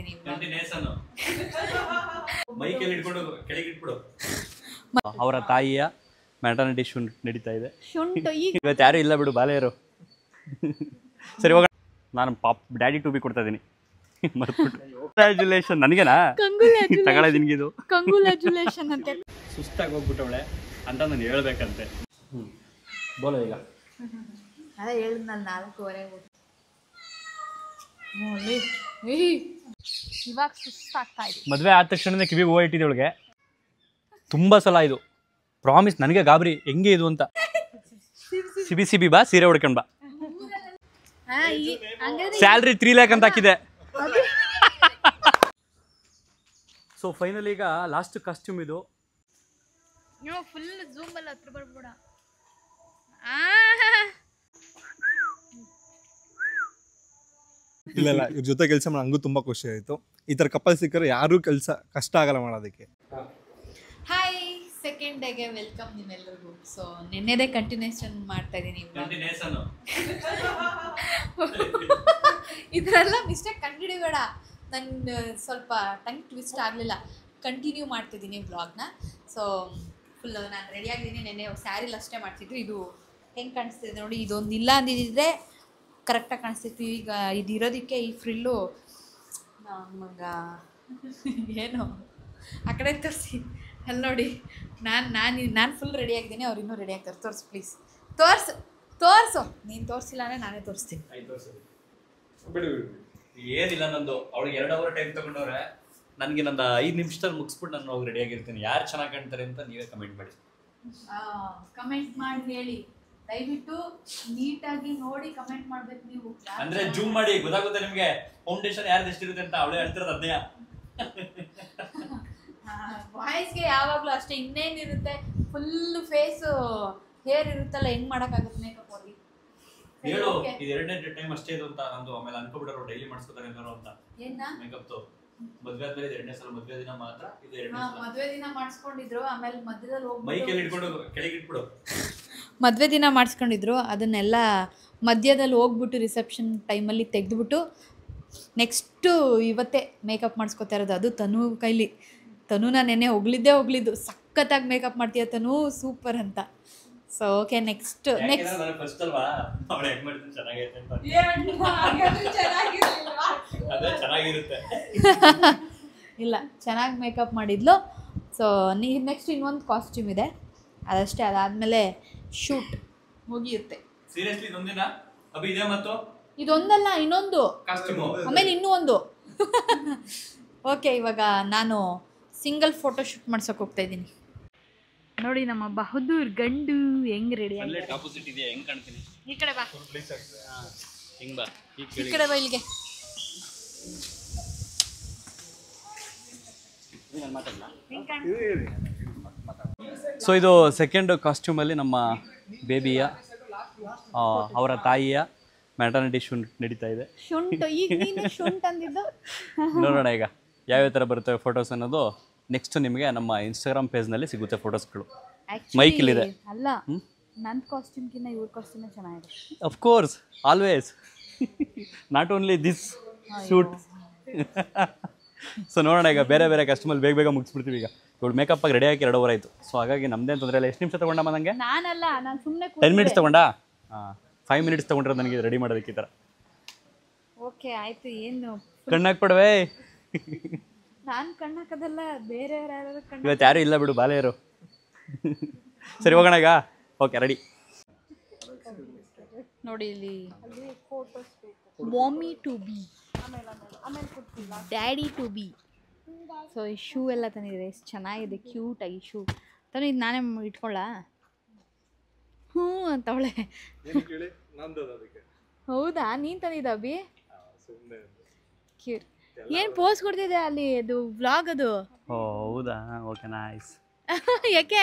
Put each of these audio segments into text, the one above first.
ಇದೀನಿ. ಅವರ ತಾಯಿಯ ಮ್ಯಾಟರ್ನಿಟಿ ಶೂಟ್ ನಡೀತಾ ಇದೆ. ಇವತ್ತು ಯಾರು ಇಲ್ಲ ಬಿಡು, ಬಾಲೆಯರು. ಸರಿ ಹೋಗೋಣ. ನಾನು ಡ್ಯಾಡಿ ಟು ಬಿ ಕೊಡ್ತಾ ಇದ್ದೀನಿ. ಕಂಗ್ರ್ಯಾಚುಲೇಷನ್. ನನಗೇನಾ ತಗೊಳ್ಳೋದು ಇದು? ಕಂಗ್ರ್ಯಾಚುಲೇಷನ್ ಅಂತೆ. ಸುಸ್ತಾಗಿ ಹೋಗ್ಬಿಟ್ಟವಳೆ ಅಂತ ನಾನು ಹೇಳ್ಬೇಕಂತೆ. ಬೋಲ ಈಗ ಅದೇ ಹೇಳಿದ್ನಲ್ಲ 4:15 ಇವಾಗ ಸುಸ್ತಾಗ್ತಾ ಇದೆ. ಮದುವೆ ಆದ ತಕ್ಷಣ ಕಿವಿಗೆ ಹೂವು ಇಟ್ಟಿದ್ದೊಳಗೆ ತುಂಬ ಸಲ ಇದು ಪ್ರಾಮಿಸ್. ನನಗೆ ಗಾಬರಿ ಹೆಂಗೆ ಇದು ಅಂತ. ಸಿಬಿ ಬಾ, ಸೀರೆ ಹೊಡ್ಕೊಂಡ್ ಬಾ. ಸ್ಯಾಲ್ರಿ 3 lakhs ಅಂತ ಹಾಕಿದೆ. ಸೊ ಫೈನಲ್ ಈಗ ಲಾಸ್ಟ್ ಕಾಸ್ಟ್ಯೂಮ್ ಇದು. ಫುಲ್ ಝೂಮ್ ಅಲ್ಲಿ ಹತ್ರ ಬರ್ಬೇಡ. ಇಲ್ಲ ಇವ್ರ ಜೊತೆ ಕೆಲಸ ಮಾಡಿ ನಂಗೂ ತುಂಬಾ ಖುಷಿ ಆಯ್ತು. ಈ ತರ ಕಪಲ್ ಸಿಕ್ಕರೆ ಯಾರು ಕೆಲಸ ಕಷ್ಟ ಆಗಲ್ಲ ಮಾಡೋದಕ್ಕೆ. ಹಾಯ್, ಸೆಕೆಂಡ್ ಡೇಗೆ ವೆಲ್ಕಮ್ ನಿಮ್ಮೆಲ್ಲರಿಗೂ. ಸೊ ನಿನ್ನೆದೇ ಕಂಟಿನ್ಯೂಷನ್ ಮಾಡ್ತಾ ಇದ್ದೀನಿ. ಇದರೆಲ್ಲ ಮಿಸ್ಟೇಕ್ ಕಂಡುಹಿಡಿಬೇಡ. ನನ್ನ ಸ್ವಲ್ಪ ಟಂಗ್ ಟ್ವಿಸ್ಟ್ ಆಗಲಿಲ್ಲ. ಕಂಟಿನ್ಯೂ ಮಾಡ್ತಿದ್ದೀನಿ ವ್ಲಾಗ್ನ. ಸೊ ಫುಲ್ ನಾನು ರೆಡಿಯಾಗಿದ್ದೀನಿ. ನೆನ್ನೆ ಸ್ಯಾರಿಲಿ ಅಷ್ಟೇ ಮಾಡ್ತಿದ್ರು. ಇದು ಹೆಂಗೆ ಕಾಣಿಸ್ತಿದೆ ನೋಡಿ. ಇದೊಂದು ಇಲ್ಲ ಅಂದಿದ್ದರೆ ಕರೆಕ್ಟಾಗಿ ಕಾಣಿಸ್ತಿತ್ತು. ಈಗ ಇದಿರೋದಕ್ಕೆ ಈ ಫ್ರಿಲ್ಲು ನಮಗೆ ಏನು ಆ ಕಡೆ ತೋರಿಸಿ. ಅಲ್ಲಿ ನೋಡಿ, ನಾನು ಫುಲ್ ರೆಡಿಯಾಗಿದ್ದೀನಿ. ಅವ್ರು ಇನ್ನೂ ರೆಡಿ ಆಗ್ತಾರೆ. ತೋರಿಸು ಪ್ಲೀಸ್, ತೋರಿಸು. ನೀನು ತೋರಿಸಿಲ್ಲ ಅಂದರೆ ನಾನೇ ತೋರಿಸ್ತೀನಿ. ಏನಿಲ್ಲ, ನಂದು ಅವಳಿಗೆ 2 hour ಟೈಮ್ ತಗೊಂಡವ್ರೆ. ನನಗೆ ನಂದು 5 ನಿಮಿಷದಲ್ಲಿ ಮುಗಿಸ್ಬಿಟ್ಟು ನಾನು ಹೋಗಿ ರೆಡಿ ಆಗಿರ್ತೀನಿ. ಯಾರು ಚೆನ್ನಾಗಿ ಕಾಣ್ತಾರೆ ಅಂತ ನೀವೇ ಕಮೆಂಟ್ ಮಾಡಿ. ಕಮೆಂಟ್ ಮಾಡಿ ಹೇಳಿ ದಯವಿಟ್ಟು. ನೀಟಾಗಿ ನೋಡಿ ಕಮೆಂಟ್ ಮಾಡ್ಬೇಕು ನೀವು. ಅಂದ್ರೆ ಜೂಮ್ ಮಾಡಿ ಗೊತ್ತಾಗುತ್ತೆ ನಿಮ್ಗೆ ಫೌಂಡೇಶನ್ ಯಾರ್ದು ಎಷ್ಟಿರುತ್ತೆ ಅಂತ. ಅವಳೇ ಹೇಳ್ತಿರೋದು ಅದನ್ನೇ. ವಾಯ್ಸ್ಗೆ ಯಾವಾಗಲೂ ಅಷ್ಟೇ. ಇನ್ನೇನಿರುತ್ತೆ, ಫುಲ್ ಫೇಸು ಹೇರ್ ಇರುತ್ತಲ್ಲ, ಹೆಂಗ್ ಮಾಡೋಕ್ಕಾಗುತ್ತೆ ಮೇಕಪ್ ಅಲ್ಲಿ? ಹೇಳು, ಇದು 2ನೇ ಟೈಮ್ ಅಷ್ಟೇ ಇದು ಅಂತ. ನಂದು ಆಮೇಲೆ ಅನ್ಕೋಬಿಟ್ಟರು ಡೈಲಿ ಮಾಡಿಸ್ಕೊತಾರೆ ಏನಾರು ಅಂತ. ಏನ ಮೇಕಪ್ ಮದ್ವೆ ಆದ್ಮೇಲೆ 2ನೇ ಸಲ. ಮದ್ವೆ ದಿನ ಮಾತ್ರ ಇದು 2ನೇ ಸಲ. ಮದ್ವೆ ದಿನ ಮಾಡಿಸ್ಕೊಂಡಿದ್ರು. ಆಮೇಲೆ ಮಧ್ಯದಲ್ಲಿ ಹೋಗಿ ಮೈಕಲ್ಲಿ ಇಟ್ಕೊಂಡು ಕೆಳಗೆ ಇಟ್ಬಿಡು. ಮದುವೆ ದಿನ ಮಾಡಿಸ್ಕೊಂಡಿದ್ರು. ಅದನ್ನೆಲ್ಲ ಮಧ್ಯದಲ್ಲಿ ಹೋಗ್ಬಿಟ್ಟು ರಿಸೆಪ್ಷನ್ ಟೈಮಲ್ಲಿ ತೆಗೆದುಬಿಟ್ಟು ನೆಕ್ಸ್ಟು ಇವತ್ತೇ ಮೇಕಪ್ ಮಾಡಿಸ್ಕೊತಾ ಇರೋದು. ಅದು ತನು ಕೈಲಿ. ತನುನ ನೆನ್ನೆ ಹೋಗ್ಲಿದ್ದು ಸಖತ್ತಾಗಿ ಮೇಕಪ್ ಮಾಡ್ತೀಯ ತನು, ಸೂಪರ್ ಅಂತ. ಸೊ ಓಕೆ, ನೆಕ್ಸ್ಟ್ ಫಸ್ಟ್ ಅಲ್ವಾ ಅವಳು ಹೆಂಗ್ ಮಾಡಿದ್ರೆ ಚೆನ್ನಾಗಿರುತ್ತೆ. ಇಲ್ಲ, ಚೆನ್ನಾಗಿ ಮೇಕಪ್ ಮಾಡಿದ್ಲು. ಸೊ ನೆಕ್ಸ್ಟ್ ಇನ್ನೊಂದು ಕಾಸ್ಟ್ಯೂಮ್ ಇದೆ, ಅದಷ್ಟೇ. ಅದಾದಮೇಲೆ ಶೂಟ್ ಮುಗಿಯುತ್ತೆ. ಸೀರಿಯಸ್ಲಿ ಇದೊಂದಿನ ಅಭಿ ಇದೆ ಮತ್ತು ಇದೊಂದಲ್ಲ, ಇನ್ನೊಂದು ಕಾಸ್ಟ್ಯೂಮ್, ಆಮೇಲೆ ಇನ್ನೂ ಒಂದು. ಓಕೆ, ಇವಾಗ ನಾನು ಸಿಂಗಲ್ ಫೋಟೋ ಶೂಟ್ ಮಾಡ್ಸೋಕೆ ಹೋಗ್ತಾ ಇದ್ದೀನಿ. ನೋಡಿ ನಮ್ಮ ಬಹದ್ದೂರ್ ಗಂಡು ಹೆಂಗ್ ರೆಡಿ ಆಗಿದೆ. ಆಪೋಸಿಟ್ ಇದೆ, ಹೆಂಗ್ ಕಾಣ್ತೀನಿ? ಈ ಕಡೆ ಬಾ, ಹಿಂಗ್ ಬಾ, ಈ ಕಡೆ ಬಾ, ಇಲ್ಲಿಗೆ. ಸೊ ಇದು ಸೆಕೆಂಡ್ ಕಾಸ್ಟ್ಯೂಮಲ್ಲಿ ನಮ್ಮ ಬೇಬಿಯ ಅವರ ತಾಯಿಯ ಮ್ಯಾಟರ್ನಿಟಿ ಶೂಟ್ ನಡೀತಾ ಇದೆ. ನೋಡೋಣ ಈಗ ಯಾವ್ಯಾವ ಥರ ಬರ್ತವೆ ಫೋಟೋಸ್ ಅನ್ನೋದು. ನೆಕ್ಸ್ಟ್ ನಿಮಗೆ ನಮ್ಮ ಇನ್ಸ್ಟಾಗ್ರಾಮ್ ಪೇಜ್ನಲ್ಲಿ ಸಿಗುತ್ತೆ ಫೋಟೋಸ್ಗಳು. ಮೈಕ್ ಇಲ್ಲಿದೆ. ಅಲ್ಲ, ನನ್ನ ಕಾಸ್ಟ್ಯೂಮ್ಗಿಂತ ಇವ್ರ ಕಾಸ್ಟ್ಯೂಮ್ ಚೆನ್ನಾಗಿದೆ. Of course, always, not only this shoot. So ನೋಡೋಣ ಈಗ ಬೇರೆ ಬೇರೆ ಕಸ್ಟಮಲ್ಲಿ ಬೇಗ ಮುಗಿಸ್ಬಿಡ್ತೀವಿ. ಈಗ ಇವಳು ಮೇಕಪ್ ಆಗಿ ರೆಡಿ ಆಗಿ 2 hour ಆಯಿತು. ಸೊ ಹಾಗಾಗಿ ನಮ್ದೇನು ತೊಂದರೆ ಇಲ್ಲ. ಎಷ್ಟು ನಿಮಿಷ ತೊಗೊಂಡಮ್ಮ ನನಗೆ? ನಾನಲ್ಲ, ನಾನು ಸುಮ್ಮನೆ 10 minutes ತೊಗೊಂಡಾ? 5 minutes ತೊಗೊಂಡ್ರೆ ನನಗೆ ರೆಡಿ ಮಾಡೋದಕ್ಕೆ ಈ ಥರ. ಓಕೆ ಆಯಿತು. ಏನು ಕಣ್ಣಾಕ್ಬಿಡ್ವೇ? ನಾನು ಕಣ್ಣಾಕದಲ್ಲ, ಬೇರೆ ಯಾರು ಕಣ್ಣು. ಇವತ್ತು ಯಾರು ಇಲ್ಲ ಬಿಡು, ಬಾಲೆಯರು. ಸರಿ ಹೋಗೋಣ ಈಗ. Okay, ready. ನೋಡಿ ಇಲ್ಲಿ mommy to be, daddy to be. So ಈ ಶೂ ಎಲ್ಲ ತಂದಿದೆ, ಎಷ್ಟು ಚೆನ್ನಾಗಿದೆ, ಕ್ಯೂಟಾಗಿ ಶೂ. ತಾನು ಇದು ನಾನೇ ಇಟ್ಕೊಳ್ಳ? ಹ್ಞೂ ಅಂತವಳೆ. ಹೌದಾ, ನೀನು ತಂದಿದ್ದ ಅಭಿ? ಕ್ಯೂಟ್. ಏನು ಪೋಸ್ ಕೊಡ್ತಿದ್ದೆ ಅಲ್ಲಿ? ಅದು ವ್ಲಾಗ್ ಅದು. ಓ ಹೌದಾ, ಓಕೆ, ನೈಸ್. ಯಾಕೆ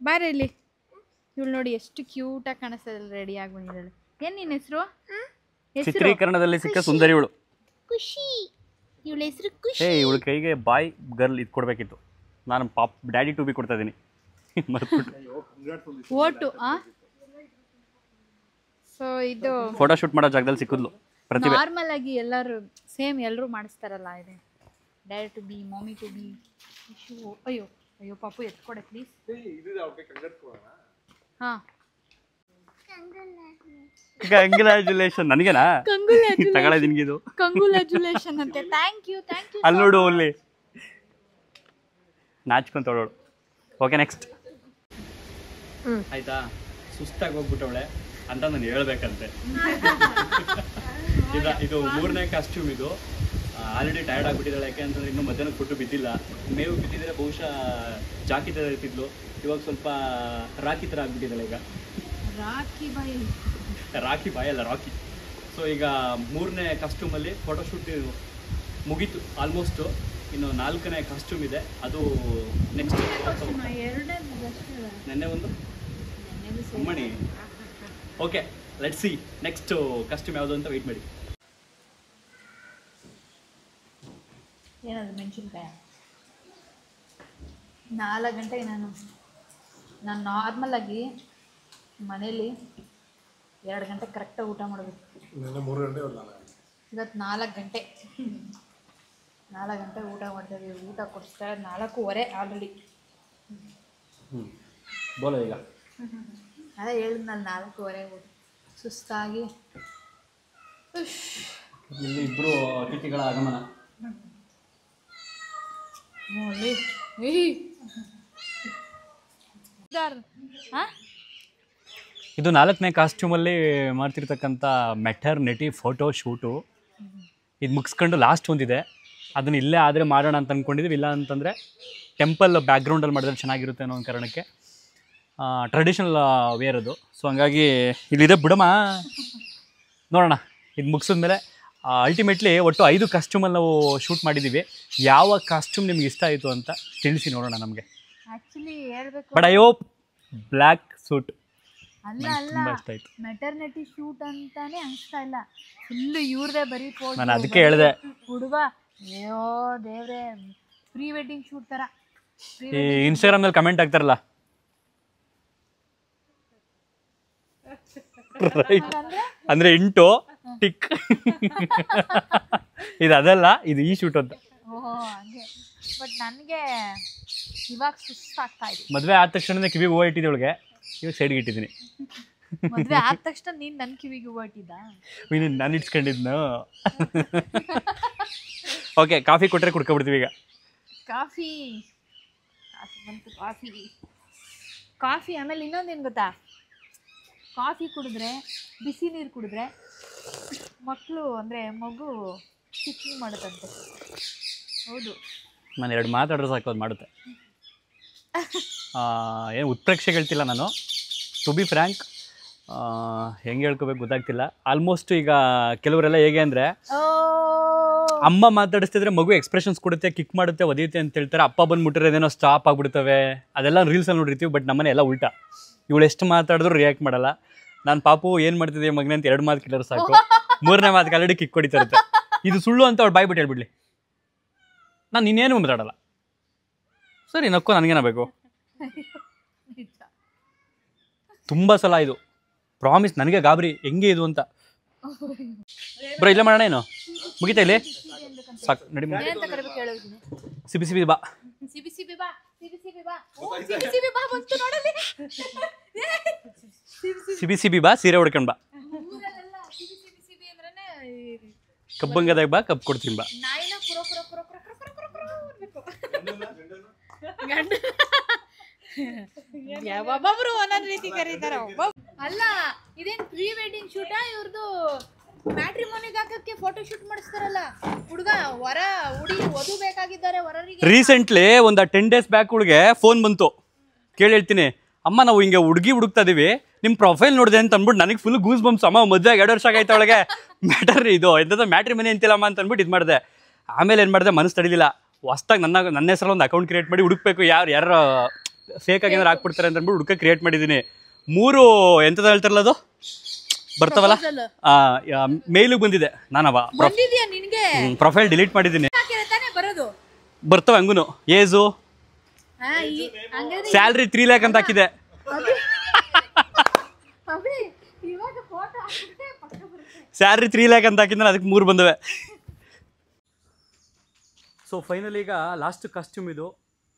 ಬಾರ ಇಲ್ಲಿ. ಇವಳು ನೋಡಿ ಎಷ್ಟು ಕ್ಯೂಟಾಗಿ ಕಾಣಿಸ್ತದೆ, ರೆಡಿ ಆಗಿ ಬಂದಿದ್ದಾಳೆ. ಏನು ನಿನ್ನ ಹೆಸರು? ಚಿತ್ರೀಕರಣದಲ್ಲಿ ಸಿಕ್ಕ ಸುಂದರಿ ಇವಳು. ಖುಷಿ. ಇವಳ ಹೆಸರು ಖುಷಿ. ಏ, ಇವಳ ಕೈಗೆ ಬಾಯ್ ಗರ್ಲ್ ಇದು ಕೊಡಬೇಕಿತ್ತು. ನಾನು ಡ್ಯಾಡಿ ಟು ಬಿ ಕೊಡ್ತಾ ಇದ್ದೀನಿ. ಓಟು. ಸೊ ಇದು ಫೋಟೋ ಶೂಟ್ ಮಾಡೋ ಜಾಗದಲ್ಲಿ ಸಿಕ್ಕಿದ್ಲು. ಪ್ರತಿಭೆ. ನಾರ್ಮಲ್ ಆಗಿ ಎಲ್ಲರೂ ಸೇಮ್ ಎಲ್ಲರೂ ಮಾಡಿಸ್ತಾರಲ್ಲ ಇದೆ dad to be mummy to be ಅಯ್ಯೋ ಅಯ್ಯೋ ಪಾಪು ಎತ್ಕೊಡೆ ಪ್ಲೀಸ್. ಹಾಂ ಕಂಗ್ರ್ಯಾಚುಲೇಷನ್. ನನಗೇನಾ ತಗೊಳ್ಳೋದು ನಿನ್ಗಿದು? ಕಂಗ್ರ್ಯಾಚುಲೇಷನ್ ಅಂತೆ. ಥ್ಯಾಂಕ್ ಯು ಅಲ್ಲಿ ನೋಡು ಅಲ್ಲಿ ನಾಚ್ಕೊಂತ ಓಡೋಳು. Okay next. ಆಯ್ತಾ, ಸುಸ್ತಾಗಿ ಹೋಗ್ಬಿಟ್ಟವಳೆ ಅಂತ ನಾನು ಹೇಳ್ಬೇಕಂತೆ. ಇದು 3ನೇ ಕಾಸ್ಟ್ಯೂಮ್. ಇದು ಆಲ್ರೆಡಿ ಟಯರ್ಡ್ ಆಗಿಬಿಟ್ಟಿದ್ದಾಳೆ. ಯಾಕೆ ಅಂತಂದ್ರೆ ಇನ್ನೂ ಮಧ್ಯಾಹ್ನ ಕೊಟ್ಟು ಬಿದ್ದಿಲ್ಲ. ಮೇವು ಬಿದ್ದಿದ್ರೆ ಬಹುಶಃ ಜಾಕಿ ಥರ ಇರ್ತಿದ್ಲು. ಇವಾಗ ಸ್ವಲ್ಪ ರಾಕಿ ಥರ ಆಗ್ಬಿಟ್ಟಿದ್ದಾಳೆ ಈಗ. ರಾಕಿ ಬಾಯಿ ಅಲ್ಲ, ರಾಕಿ. ಸೊ ಈಗ 3ನೇ ಕಾಸ್ಟ್ಯೂಮಲ್ಲಿ ಫೋಟೋಶೂಟ್ ಮುಗೀತು ಆಲ್ಮೋಸ್ಟು. ಇನ್ನು 4ನೇ ಕಾಸ್ಟ್ಯೂಮ್ ಇದೆ, ಅದು ನೆಕ್ಸ್ಟ್. ನೆನ್ನೆ ಒಂದು ಅಮ್ಮಣಿ. Okay let's see next costume ಯಾವುದು ಅಂತ ವೆಯ್ಟ್ ಮಾಡಿ. ಏನದು ಮೆಣಸಿನ್ಕಾಯ? 4 ಗಂಟೆಗೆ ನಾನು ನಾರ್ಮಲಾಗಿ ಮನೇಲಿ 2 ಗಂಟೆ ಕರೆಕ್ಟಾಗಿ ಊಟ ಮಾಡಬೇಕು. ಇವತ್ತು 4 ಗಂಟೆ 4 ಗಂಟೆಗೆ ಊಟ ಮಾಡ್ತೀವಿ. ಊಟ ಕೊಡ್ತಾರೆ 4:15 ಆಲ್ರೆಡಿ. ಬೋಲೋ ಈಗ. ಅದೇ ಹೇಳಿದ್ನಲ್ಲ 4:15 ಊಟ ಸುಸ್ತಾಗಿ. ಇಲ್ಲಿ ಇಬ್ಬರು ಅತಿಥಿಗಳ ಆಗಮನ. ಇದು 4ನೇ ಕಾಸ್ಟ್ಯೂಮಲ್ಲಿ ಮಾಡ್ತಿರ್ತಕ್ಕಂಥ ಮೆಟರ್ನಿಟಿ ಫೋಟೋ ಶೂಟು. ಇದು ಮುಗಿಸ್ಕೊಂಡು ಲಾಸ್ಟ್ ಒಂದಿದೆ, ಅದನ್ನು ಇಲ್ಲೇ ಆದರೆ ಮಾಡೋಣ ಅಂತ ಅಂದ್ಕೊಂಡಿದ್ದೀವಿ. ಇಲ್ಲ ಅಂತಂದರೆ ಟೆಂಪಲ್ ಬ್ಯಾಕ್ಗ್ರೌಂಡಲ್ಲಿ ಮಾಡಿದ್ರೆ ಚೆನ್ನಾಗಿರುತ್ತೆ ಅನ್ನೋ ಒಂದು ಕಾರಣಕ್ಕೆ. ಟ್ರೆಡಿಷನಲ್ ವೇರ್ ಅದು. ಸೊ ಹಂಗಾಗಿ ಇಲ್ಲಿದೆ ಬಿಡಮ್ಮ, ನೋಡೋಣ. ಇದು ಮುಗಿಸಿದ್ಮೇಲೆ ಅಲ್ಟಿಮೇಟ್ಲಿ ಒಟ್ಟು 5 ಕಾಸ್ಟ್ಯೂಮಲ್ಲಿ ನಾವು ಶೂಟ್ ಮಾಡಿದ್ದೀವಿ. ಯಾವ ಕಾಸ್ಟ್ಯೂಮ್ ನಿಮ್ಗೆ ಇಷ್ಟ ಆಯಿತು ಅಂತ ತಿಳಿಸಿ ನೋಡೋಣ ನಮಗೆ. ಆ್ಯಕ್ಚುಲಿ ಹೇಳ್ಬೇಕು but I hope black suit ಅಲ್ಲ ತುಂಬ ಇಷ್ಟ ಆಯಿತು. ಮೆಟರ್ನಿಟಿ ಶೂಟ್ ಅಂತಾನೆ ಅನಿಸ್ತಾ ಇಲ್ಲ, ಫುಲ್ಲು ಇವ್ರದೇ ಬರೀ ಪೋಸ್. ನಾನು ಅದಕ್ಕೆ ಹೇಳಿದೆ ಹುಡುಗ, ಅಯ್ಯೋ ದೇವ್ರೆ, ಪ್ರೀ ವೆಡ್ಡಿಂಗ್ ಶೂಟ್ ಥರ. ಈ ಇನ್ಸ್ಟಾಗ್ರಾಮ್ನಲ್ಲಿ ಕಮೆಂಟ್ ಆಗ್ತಾರಲ್ಲ, ರೈಟ್ ಅಂದರೆ ಇಂಟು ಟಿಕ್. ಇದು ಅದಲ್ಲ, ಇದು ಈ ಶೂಟ್ ಅಂತ. ಓಹೋ ಹಂಗೆ. ಬಟ್ ನನಗೆ ಇವಾಗ ಸುಸ್ತಾಗ್ತಾ ಇದೆ. ಮದುವೆ ಆದ ತಕ್ಷಣ ಕಿವಿಗೆ ಹೂವು ಇಟ್ಟಿದ್ದೆ ಒಳಗೆ, ಇವಾಗ ಸೈಡ್ಗೆ ಇಟ್ಟಿದ್ದೀನಿ. ಮದುವೆ ಆದ ತಕ್ಷಣ ನೀನು ನನ್ನ ಕಿವಿಗೆ ಹೂವು ಇಟ್ಟಿದ್ದ? ನಾನು ಇಟ್ಸ್ಕೊಂಡಿದ್ನು. ಓಕೆ, ಕಾಫಿ ಕೊಟ್ಟರೆ ಕುಡ್ಕೊಬಿಡ್ತೀವಿ ಈಗ. ಕಾಫಿ ಬಂತು. ಕಾಫಿ ಆಮೇಲೆ ಇನ್ನೊಂದೇನು ಗೊತ್ತಾ, ಕಾಫಿ ಕುಡಿದ್ರೆ, ಬಿಸಿ ನೀರು ಕುಡಿದ್ರೆ ಮಕ್ಕಳು ಅಂದರೆ ಮಗು ಸ್ಟಿಚಿಂಗ್ ಮಾಡುತ್ತಂತೆ. ಹೌದು, ನಾನು 2 ಮಾತಾಡ್ರೆ ಸಾಕು, ಅದು ಮಾಡುತ್ತೆ. ಏನು ಉತ್ಪ್ರೇಕ್ಷೆ ಹೇಳ್ತಿಲ್ಲ ನಾನು, ಟು ಬಿ ಫ್ರ್ಯಾಂಕ್. ಹೆಂಗೆ ಹೇಳ್ಕೋಬೇಕು ಗೊತ್ತಾಗ್ತಿಲ್ಲ. ಆಲ್ಮೋಸ್ಟ್ ಈಗ ಕೆಲವರೆಲ್ಲ ಹೇಗೆ ಅಂದರೆ, ಅಮ್ಮ ಮಾತಾಡಿಸ್ತಿದ್ರೆ ಮಗು ಎಕ್ಸ್ಪ್ರೆಷನ್ಸ್ ಕೊಡುತ್ತೆ, ಕಿಕ್ ಮಾಡುತ್ತೆ, ಒದೆಯುತ್ತೆ ಅಂತ ಹೇಳ್ತಾರೆ. ಅಪ್ಪ ಬಂದುಬಿಟ್ರೆ ಏನೇನೋ ಸ್ಟಾಪ್ ಆಗಿಬಿಡ್ತವೆ. ಅದೆಲ್ಲ ರೀಲ್ಸಲ್ಲಿ ನೋಡಿರ್ತೀವಿ. ಬಟ್ ನಮ್ಮನೆ ಎಲ್ಲ ಉಲ್ಟಾ. ಇವಳು ಎಷ್ಟು ಮಾತಾಡಿದ್ರು ರಿಯಾಕ್ಟ್ ಮಾಡಲ್ಲ. ನಾನು ಪಾಪು ಏನು ಮಾಡ್ತಿದ್ದೆ ಮಗನೇ ಅಂತ 2 ಮಾತು ಕೇಳಿದ್ರೆ ಸಾಕು, 3ನೇ ಮಾತಿಗೆ ಆಲ್ರೆಡಿ ಕಿಕ್ ಹೊಡಿತಾ ಇರುತ್ತೆ. ಇದು ಸುಳ್ಳು ಅಂತ ಅವ್ಳು ಬಾಯ್ಬಿಟ್ಟು ಹೇಳ್ಬಿಡ್ಲಿ, ನಾನು ಇನ್ನೇನು ಮಾತಾಡಲ್ಲ. ಸರಿ ನಕ್ಕೋ, ನನಗೇನ ಬೇಕು. ತುಂಬ ಸಲ ಇದು ಪ್ರಾಮಿಸ್, ನನಗೆ ಗಾಬರಿ ಹೆಂಗೆ ಇದು ಅಂತ. ಬ್ರೋ ಇಲ್ಲ ಮಾಡೋಣ, ಏನು ಮುಗಿತಾ ಇಲ್ಲಿ ಸಾಕು, ನಡಿ. ಸಿಬಿ ಸಿಬಿ ಬಾ, ಸಿಬಿ ಸಿಬಿ ಬಾ, ಸೀರೆ ಹೊಡ್ಕೊಂಡು ಬಾ. ಕಬ್ಬಂಗದಾಗ ಬಾ, ಕಬ್ಬು ಕೊಡ್ತೀನಿ ಬಾ. ಒಬ್ಬೊಬ್ರು ಒಂದೊಂದು ರೀತಿ ಕರೀತಾರ. ಅಲ್ಲ, ಇದೇನ್ ಪ್ರೀ ವೆಡ್ಡಿಂಗ್ ಶೂಟಾ ಇವ್ರದ್ದು? ಮ್ಯಾಟ್ರಿಮೋನಿಗೆ ಹಾಕಕ್ಕೆ ಫೋಟೋ ಶೂಟ್ ಮಾಡಿಸ್ತಾರಲ್ಲ ಹುಡುಗ, ವಧು ಬೇಕಾಗಿದ್ದಾರೆ ವರರಿಗೆ. ರೀಸೆಂಟ್ಲಿ ಒಂದು 10 days ಬ್ಯಾಕ್ ಹುಡುಗೆ ಫೋನ್ ಬಂತು, ಕೇಳಿ ಹೇಳ್ತೀನಿ, ಅಮ್ಮ ನಾವು ಹಿಂಗೆ ಹುಡುಗಿ ಹುಡುಕ್ತಾ ಇದೀವಿ, ನಿಮ್ಮ ಪ್ರೊಫೈಲ್ ನೋಡಿದೆ ಅಂತ ಅಂದ್ಬಿಟ್ಟು ನನಗೆ ಫುಲ್ ಗೂಸ್ ಬಂಪ್ಸ್. ಅಮ್ಮ ಮದುವೆ 2 ವರ್ಷ ಆಗೈತೆ ಒಳಗೆ, ಮ್ಯಾಟರ್ ಇದು ಎಂಥದ್ದು ಮ್ಯಾಟ್ರಿಮನಿ ಅಂತಿಲ್ಲಮ್ಮ ಅಂತ ಅಂದ್ಬಿಟ್ಟು ಇದು ಮಾಡಿದೆ. ಆಮೇಲೆ ಏನು ಮಾಡಿದೆ, ಮನಸ್ಸು ತಡಿಲಿಲ್ಲ, ಹೊಸ್ದಾಗಿ ನನ್ನ ಹೆಸರಲ್ಲಿ ಒಂದು ಅಕೌಂಟ್ ಕ್ರಿಯೇಟ್ ಮಾಡಿ ಹುಡುಕ್ಬೇಕು, ಯಾರು ಫೇಕ್ ಆಗಿ ಏನಾರು ಹಾಕ್ಬಿಡ್ತಾರೆ ಅಂತ ಅಂದ್ಬಿಟ್ಟು ಹುಡುಕ ಕ್ರಿಯೇಟ್ ಮಾಡಿದ್ದೀನಿ. 3 ಎಂಥದ್ದು ಹೇಳ್ತಾರಲ್ಲ ಅದು ಬರ್ತಾವಲ್ಲ, ಮೇಲಿಗೆ ಬಂದಿದೆ. ನಾನವ ಪ್ರೊಫೈಲ್ ಡಿಲೀಟ್ ಮಾಡಿದ್ದೀನಿ. ಬರ್ತವೆ ಹಂಗೂ. ಏಜು, ಸ್ಯಾಲ್ರಿ 3 lakh ಅಂತ ಹಾಕಿದೆ. ಸ್ಯಾಲ್ರಿ 3 ಲ್ಯಾಕ್ ಅಂತ ಹಾಕಿದ್ರೆ ಅದಕ್ಕೆ 3 ಬಂದವೆ. ಸೊ ಫೈನಲಿ ಈಗ ಲಾಸ್ಟ್ ಕಾಸ್ಟ್ಯೂಮ್ ಇದು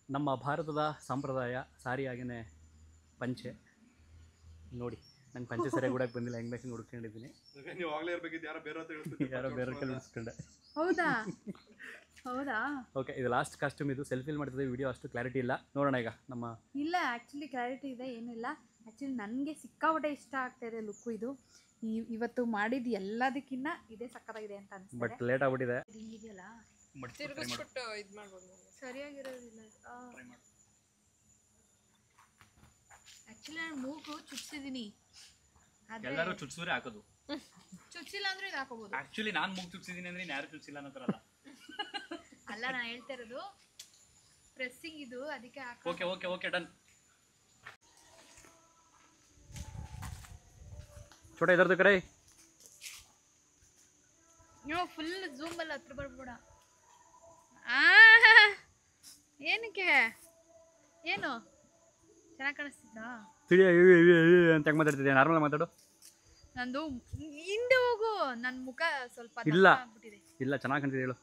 ನಮ್ಮ ಭಾರತದ ಸಂಪ್ರದಾಯ ಸಾರಿ ಹಾಗೆಯೇ ಪಂಚೆ. ನೋಡಿ ನಂಗೆ ಪಂಚೆ ಸರಿಯಾಗಿ ಹುಡಕ್ಕೆ ಬಂದಿಲ್ಲ, ಹೆಂಗೆ ಬೇಕಂಗೆ ಹುಡ್ಕೊಂಡಿದ್ದೀನಿ. ಯಾರೋ ಬೇರೆ ಕೈಲಿ ಹುಡ್ಸ್ಕೊಂಡೆ. ಹೌದಾ ಓಕೆ, ಇದು ಲಾಸ್ಟ್ ಕಾಸ್ಟ್ಯೂಮ್. ಇದು ಸೆಲ್ಫಿಲ್ ಮಾಡ್ತಿದ್ದೆ, ವಿಡಿಯೋ ಅಷ್ಟು ಕ್ಲಾರಿಟಿ ಇಲ್ಲ. ನೋಡೋಣ ಈಗ ನಮ್ಮ ಇಲ್ಲ ಆ್ಯಕ್ಚುಲಿ ಕ್ಲಾರಿಟಿ ಇದೆ, ಏನಿಲ್ಲ. ಆ್ಯಕ್ಚುಲಿ ನನಗೆ ಸಿಕ್ಕಾಪಟ್ಟೆ ಇಷ್ಟ ಆಗ್ತಾಯಿದೆ ಲುಕ್ಕು ಇದು. ಇವತ್ತು ಮಾಡಿದ್ದು ಎಲ್ಲದಕ್ಕಿಂತ ಇದೇ ಸಕ್ಕತ್ತಾಗಿದೆ ಅಂತ ಅನ್ಸುತ್ತೆ. ಬಟ್ ಲೇಟ್ ಆಗ್ಬಿಟ್ಟಿದೆ. ಹಿಂಗಿದೆಯಲ್ಲ ತಿರುಗಿಸ್ಬಿಟ್ಟು ಇದು ಮಾಡ್ಬೋದು. ಸರಿಯಾಗಿರೋದಿಲ್ಲ. ಆ್ಯಕ್ಚುಲಿ ನಾನು ಮೂಗು ಚುಚ್ಚಿದ್ದೀನಿ, ಎಲ್ಲರೂ ಚುಚ್ಚಿದ್ರೆ ಹಾಕೋದು, ಚುಚ್ಚಿಲ್ಲ ಅಂದ್ರೆ ಇದು ಹಾಕೋಬೋದು. ಆ್ಯಕ್ಚುಲಿ ನಾನು ಮೂಗು ಚುಚ್ಚಿದ್ದೀನಿ ಅಂದರೆ ಯಾರು ಚುಚ್ಚಿಲ್ಲ ಅನ್ನೋ ಥರ ಅಲ್ಲ. ಅಲ್ಲ ನಾನು ಹೇಳ್ತಾ ಇರೋದು ಪ್ರೆಸ್ಸಿಂಗ್ ಇದು, ಅದಕ್ಕೆ ಓಕೆ ಓಕೆ ಓಕೆ ಡನ್. छोटा इधर देख रहे ನೀವು ಫುಲ್ ಝೂಮ್ ಅಲ್ಲಿ ಹತ್ರ ಬರ್ಬೇಡ. ಏನಕ್ಕೆ ಏನು ಚೆನ್ನಾಗಿ ಕಾಣಿಸ್ತಿದ್ದ ಅಂತ ಮಾತಾಡ್ತಿದ್ದೆ. ನಾರ್ಮಲ್ ಮಾತಾಡು. ನಂದು ಹಿಂದೆ ಹೋಗು, ನನ್ನ ಮುಖ ಸ್ವಲ್ಪ ಇಲ್ಲ ಆಗ್ಬಿಟ್ಟಿದೆ. ಇಲ್ಲ ಚೆನ್ನಾಗಿ ಕಾಣ್ತಿದೆ ಹೇಳು.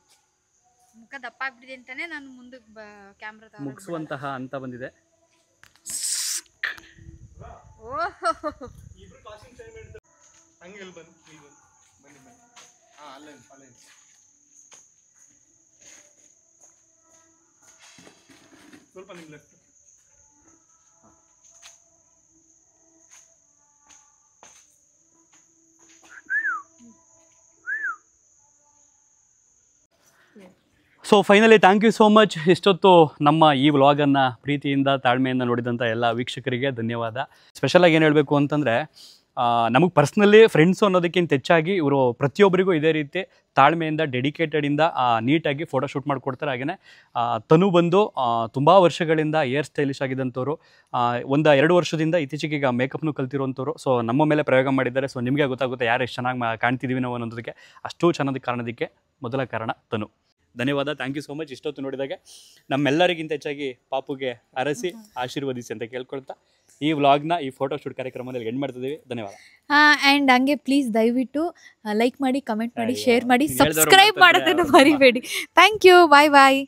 ಮುಖ ದಪ್ಪ ಆಗ್ಬಿಟ್ಟಿದೆ ಅಂತಾನೆ ನಾನು ಮುಂದಕ್ಕೆ ಕ್ಯಾಮ್ರಾ ಮುಗಿಸುವಂತಹ ಅಂತ ಬಂದಿದೆ. ಓಹೋ ಸ್ವಲ್ಪ ನಿಮ್ಮ left. So finally thank you so much. ಇಷ್ಟೊತ್ತು ನಮ್ಮ ಈ ವ್ಲಾಗನ್ನು ಪ್ರೀತಿಯಿಂದ ತಾಳ್ಮೆಯಿಂದ ನೋಡಿದಂಥ ಎಲ್ಲ ವೀಕ್ಷಕರಿಗೆ ಧನ್ಯವಾದ. ಸ್ಪೆಷಲಾಗಿ ಏನು ಹೇಳಬೇಕು ಅಂತಂದರೆ, ನಮಗೆ ಪರ್ಸ್ನಲಿ ಫ್ರೆಂಡ್ಸು ಅನ್ನೋದಕ್ಕಿಂತ ಹೆಚ್ಚಾಗಿ ಇವರು ಪ್ರತಿಯೊಬ್ಬರಿಗೂ ಇದೇ ರೀತಿ ತಾಳ್ಮೆಯಿಂದ ಡೆಡಿಕೇಟೆಡಿಂದ ನೀಟಾಗಿ ಫೋಟೋ ಶೂಟ್ ಮಾಡಿಕೊಡ್ತಾರೆ. ಹಾಗೆಯೇ ತನು ಬಂದು ತುಂಬ ವರ್ಷಗಳಿಂದ ಏರ್ ಸ್ಟೈಲಿಶ್ ಆಗಿದ್ದಂಥವ್ರು, 1-2 ವರ್ಷದಿಂದ ಇತ್ತೀಚೆಗೆ ಈಗ ಮೇಕಪ್ನು ಕಲ್ತಿರೋಂಥವ್ರು. ಸೊ ನಮ್ಮ ಮೇಲೆ ಪ್ರಯೋಗ ಮಾಡಿದ್ದಾರೆ. ಸೊ ನಿಮಗೆ ಗೊತ್ತಾಗುತ್ತೆ ಯಾರು ಎಷ್ಟು ಚೆನ್ನಾಗಿ ಕಾಣ್ತಿದ್ದೀವಿ ನಾವು ಅನ್ನೋದಕ್ಕೆ. ಅಷ್ಟು ಚೆನ್ನಾದ ಕಾರಣದಕ್ಕೆ ಮೊದಲ ಕಾರಣ ತನು. ಧನ್ಯವಾದ, ಥ್ಯಾಂಕ್ ಯು ಸೋ ಮಚ್. ಇಷ್ಟೊತ್ತು ನೋಡಿದಾಗೆ ನಮ್ಮೆಲ್ಲರಿಗಿಂತ ಹೆಚ್ಚಾಗಿ ಪಾಪುಗೆ ಅರಸಿ ಆಶೀರ್ವದಿಸಿ ಅಂತ ಕೇಳ್ಕೊಳ್ತಾ ಈ ವ್ಲಾಗ್ನ ಈ ಫೋಟೋ ಶೂಟ್ ಕಾರ್ಯಕ್ರಮದಲ್ಲಿ ಎಂಡ್ ಮಾಡ್ತಿದ್ದೀವಿ. ಧನ್ಯವಾದ. ಆ್ಯಂಡ್ ಹಂಗೆ ಪ್ಲೀಸ್ ದಯವಿಟ್ಟು ಲೈಕ್ ಮಾಡಿ, ಕಮೆಂಟ್ ಮಾಡಿ, ಶೇರ್ ಮಾಡಿ, ಸಬ್ಸ್ಕ್ರೈಬ್ ಮಾಡೋದನ್ನು ಮರಿಬೇಡಿ. Thank you, bye bye.